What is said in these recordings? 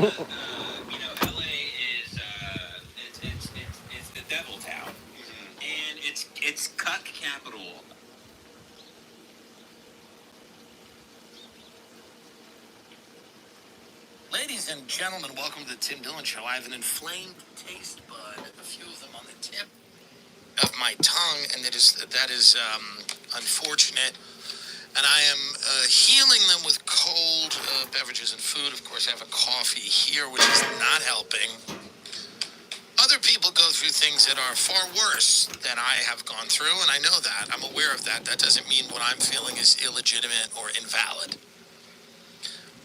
LA is it's the devil town, and it's cuck capital. Ladies and gentlemen, welcome to the Tim Dillon Show. I have an inflamed taste bud, a few of them on the tip of my tongue, and that is unfortunate. And I am healing them with cold beverages and food. Of course, I have a coffee here, which is not helping. Other people go through things that are far worse than I have gone through, and I know that. I'm aware of that. That doesn't mean what I'm feeling is illegitimate or invalid.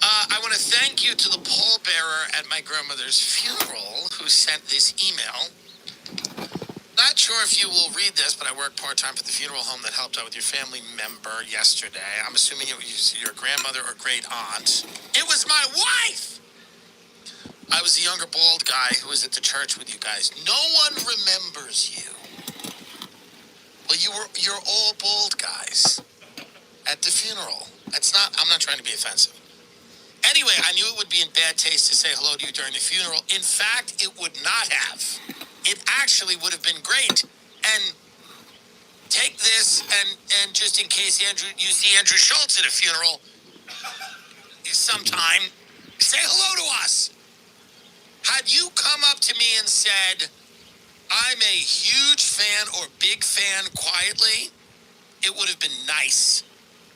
I want to thank you to the pallbearer at my grandmother's funeral who sent this email. Not sure if you will read this, but I work part-time for the funeral home that helped out with your family member yesterday. I'm assuming it was your grandmother or great aunt. It was my wife! I was the younger bald guy who was at the church with you guys. No one remembers you. Well, you're all bald guys at the funeral. I'm not trying to be offensive. Anyway, I knew it would be in bad taste to say hello to you during the funeral. In fact, it would not have. It actually would have been great. And take this, and just in case you see Andrew Schultz at a funeral sometime, say hello to us. Had you come up to me and said, I'm a huge fan or big fan quietly, it would have been nice.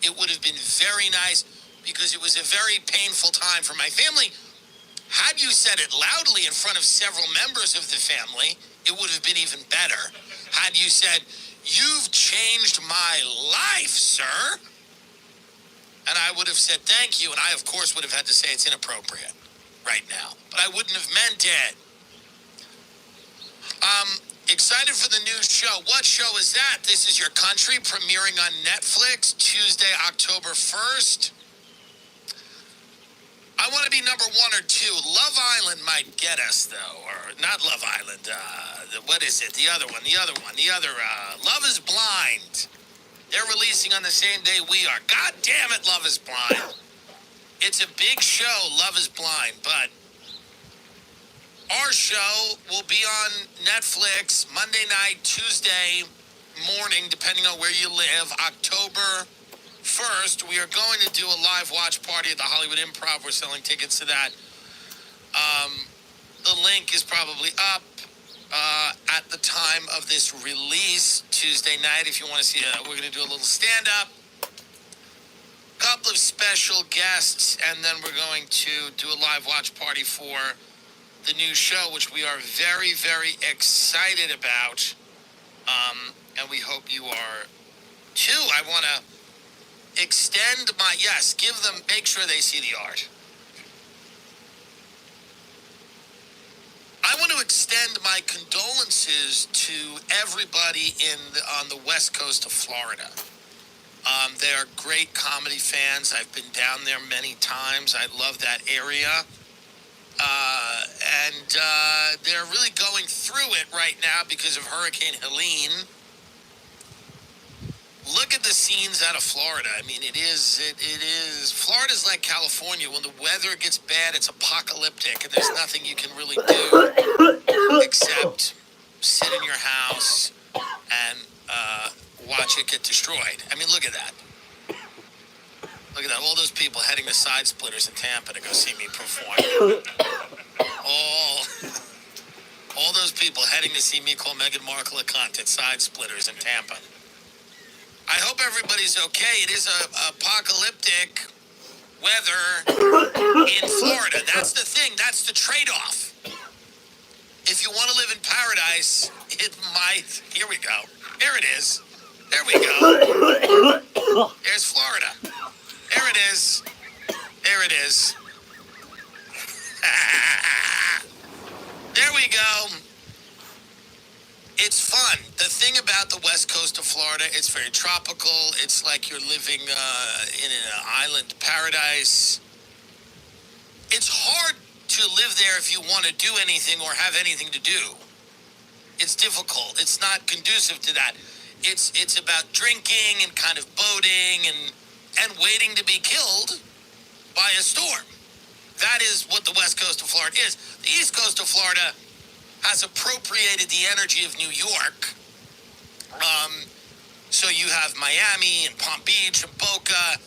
It would have been very nice, because it was a very painful time for my family. Had you said it loudly in front of several members of the family, it would have been even better. Had you said, you've changed my life, sir. And I would have said thank you, and I, of course, would have had to say it's inappropriate right now. But I wouldn't have meant it. Excited for the new show. What show is that? This Is Your Country, premiering on Netflix Tuesday, October 1st. I want to be number 1 or 2. Love Island might get us, though. Or not Love Island. What is it? The other one. Love is Blind. They're releasing on the same day we are. God damn it, Love is Blind. It's a big show, Love is Blind. But our show will be on Netflix Monday night, Tuesday morning, depending on where you live, October 1st. We are going to do a live watch party at the Hollywood Improv. We're selling tickets to that. The link is probably up at the time of this release, Tuesday night. If you want to see it, we're going to do a little stand-up. Couple of special guests, and then we're going to do a live watch party for the new show, which we are very, very excited about. And we hope you are too. I want to extend my, make sure they see the art. I want to extend my condolences to everybody on the west coast of Florida. They are great comedy fans. I've been down there many times. I love that area. And they're really going through it right now because of Hurricane Helene. Look at the scenes out of Florida. I mean, it is, Florida's like California. When the weather gets bad, it's apocalyptic, and there's nothing you can really do except sit in your house and watch it get destroyed. I mean, look at that. Look at that. All those people heading to Side Splitters in Tampa to go see me perform. All those people heading to see me call Meghan Markle a cunt at Side Splitters in Tampa. I hope everybody's okay. It is apocalyptic weather in Florida. That's the thing. That's the trade-off. If you want to live in paradise, it might... Here we go. There it is. There we go. There's Florida. There it is. There it is. There we go. It's fun. The thing about the west coast of Florida, it's very tropical. It's like you're living in an island paradise. It's hard to live there if you want to do anything or have anything to do. It's difficult. It's not conducive to that. It's about drinking and kind of boating and waiting to be killed by a storm. That is what the west coast of Florida is. The east coast of Florida has appropriated the energy of New York. So you have Miami and Palm Beach and Boca,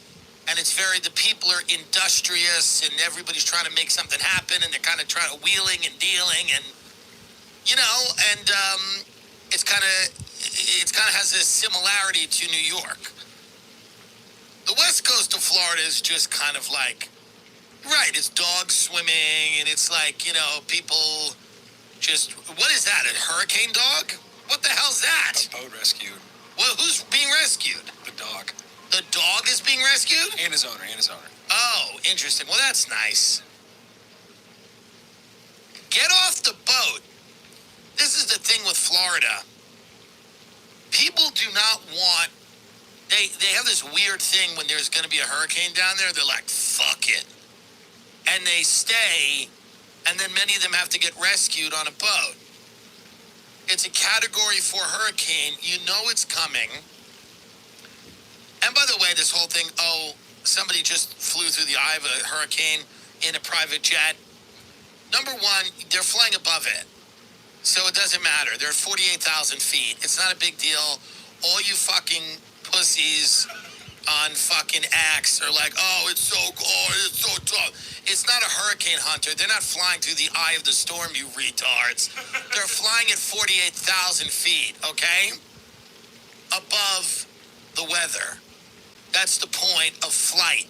and it's the people are industrious and everybody's trying to make something happen, and they're kind of trying to wheeling and dealing, and it's kind of has a similarity to New York. The west coast of Florida is just kind of like, right, it's dogs swimming, and it's like, people just, what is that, a hurricane dog? What the hell's that? A boat rescued. Well, who's being rescued? The dog. The dog is being rescued? And his owner. Oh, interesting. Well, that's nice. Get off the boat. This is the thing with Florida. People do not want, they have this weird thing when there's going to be a hurricane down there. They're like, fuck it. And they stay, and then many of them have to get rescued on a boat. It's a Category 4 hurricane. You know it's coming. And by the way, this whole thing, somebody just flew through the eye of a hurricane in a private jet. Number one, they're flying above it. So it doesn't matter. They're at 48,000 feet. It's not a big deal. All you fucking pussies on fucking X are like, it's so cold, it's so tough. It's not a hurricane hunter. They're not flying through the eye of the storm, you retards. They're flying at 48,000 feet, okay? Above the weather. That's the point of flight,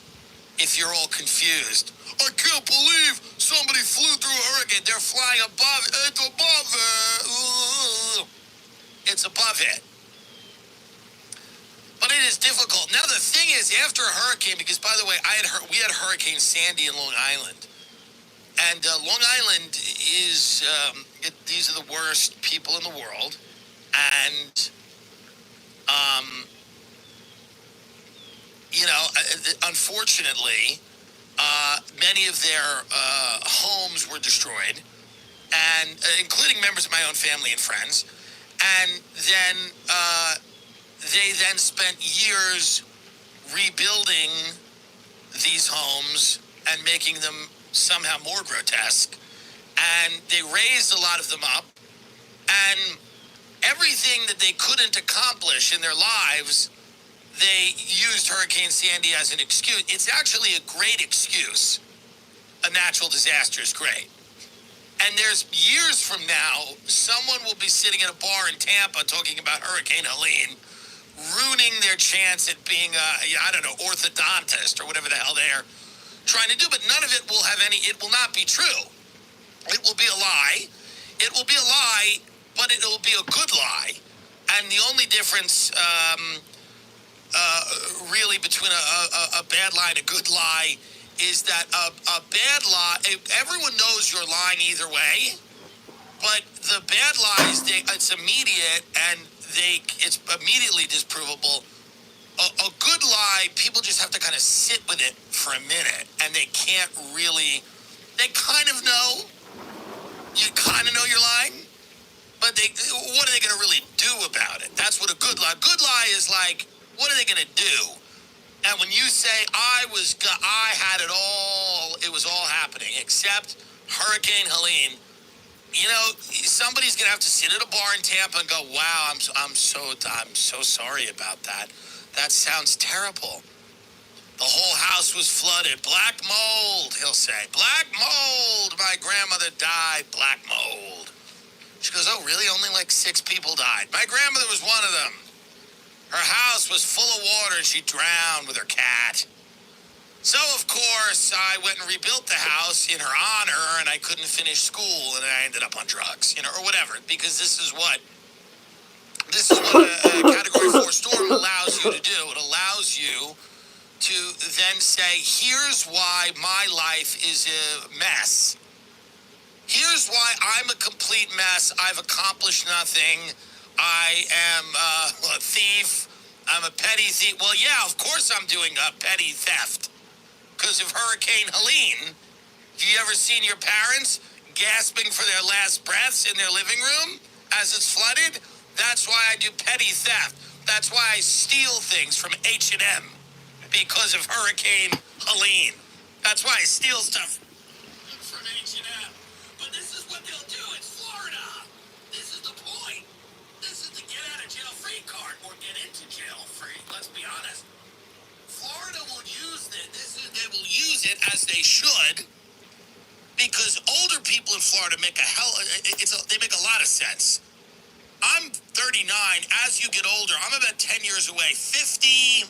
if you're all confused. I can't believe somebody flew through a hurricane. They're flying above it. It's above it. It's above it. But it is difficult. Now, the thing is, after a hurricane, because, by the way, we had Hurricane Sandy in Long Island. And Long Island is, these are the worst people in the world. And, unfortunately, many of their homes were destroyed, and including members of my own family and friends. And then they then spent years rebuilding these homes and making them somehow more grotesque. And they raised a lot of them up, and everything that they couldn't accomplish in their lives, they used Hurricane Sandy as an excuse. It's actually a great excuse. A natural disaster is great. And there's years from now, someone will be sitting at a bar in Tampa talking about Hurricane Helene, ruining their chance at being orthodontist or whatever the hell they're trying to do. But none of it will it will not be true. It will be a lie. It will be a lie, but it will be a good lie. And the only difference, really, between a bad lie and a good lie is that a bad lie, everyone knows you're lying either way, but the bad lies, it's immediate and it's immediately disprovable. A good lie, people just have to kind of sit with it for a minute, and they can't really, they kind of know, you kind of know you're lying, but what are they going to really do about it? That's what a good lie is like, what are they going to do? And when you say, I had it all, it was all happening, except Hurricane Helene, somebody's going to have to sit at a bar in Tampa and go, wow, I'm so sorry about that. That sounds terrible. The whole house was flooded. Black mold, he'll say. Black mold. My grandmother died. Black mold. She goes, oh, really? Only like 6 people died. My grandmother was one of them. Her house was full of water and she drowned with her cat. So, of course, I went and rebuilt the house in her honor, and I couldn't finish school, and I ended up on drugs, or whatever, because this is what a Category 4 storm allows you to do. It allows you to then say, here's why my life is a mess. Here's why I'm a complete mess. I've accomplished nothing. I am a thief. I'm a petty thief. Well, yeah, of course I'm doing a petty theft. Because of Hurricane Helene. Have you ever seen your parents gasping for their last breaths in their living room as it's flooded? That's why I do petty theft. That's why I steal things from H&M. Because of Hurricane Helene. That's why I steal stuff as they should, because older people in Florida make they make a lot of sense. I'm 39. As you get older, I'm about 10 years away. 50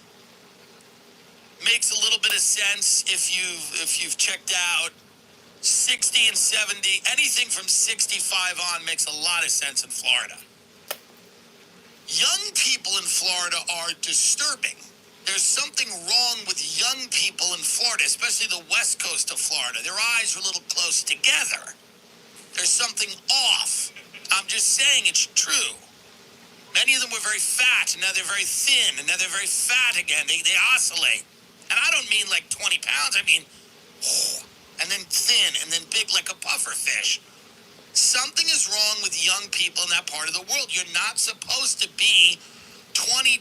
makes a little bit of sense if you've checked out. 60 and 70, anything from 65 on makes a lot of sense in Florida. Young people in Florida are disturbing. There's something wrong with young people in Florida, especially the west coast of Florida. Their eyes are a little close together. There's something off. I'm just saying it's true. Many of them were very fat, and now they're very thin, and now they're very fat again. They oscillate. And I don't mean like 20 pounds. I mean, and then thin, and then big like a puffer fish. Something is wrong with young people in that part of the world. You're not supposed to be 22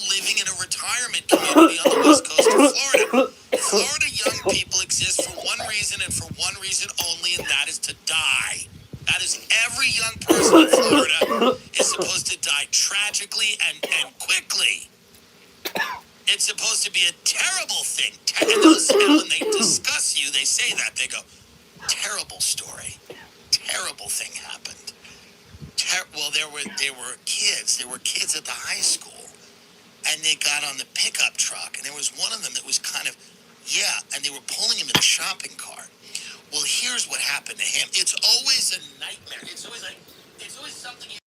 living in a retirement community on the west coast of Florida. Florida young people exist for one reason and for one reason only, and that is to die. That is, every young person in Florida is supposed to die tragically and quickly. It's supposed to be a terrible thing. And when they discuss you, they say that. They go, terrible story. Terrible thing happened. Well, there were kids. There were kids at the high school, and they got on the pickup truck, and there was one of them that was kind of, and they were pulling him in a shopping cart. Well, here's what happened to him. It's always a nightmare. It's always something you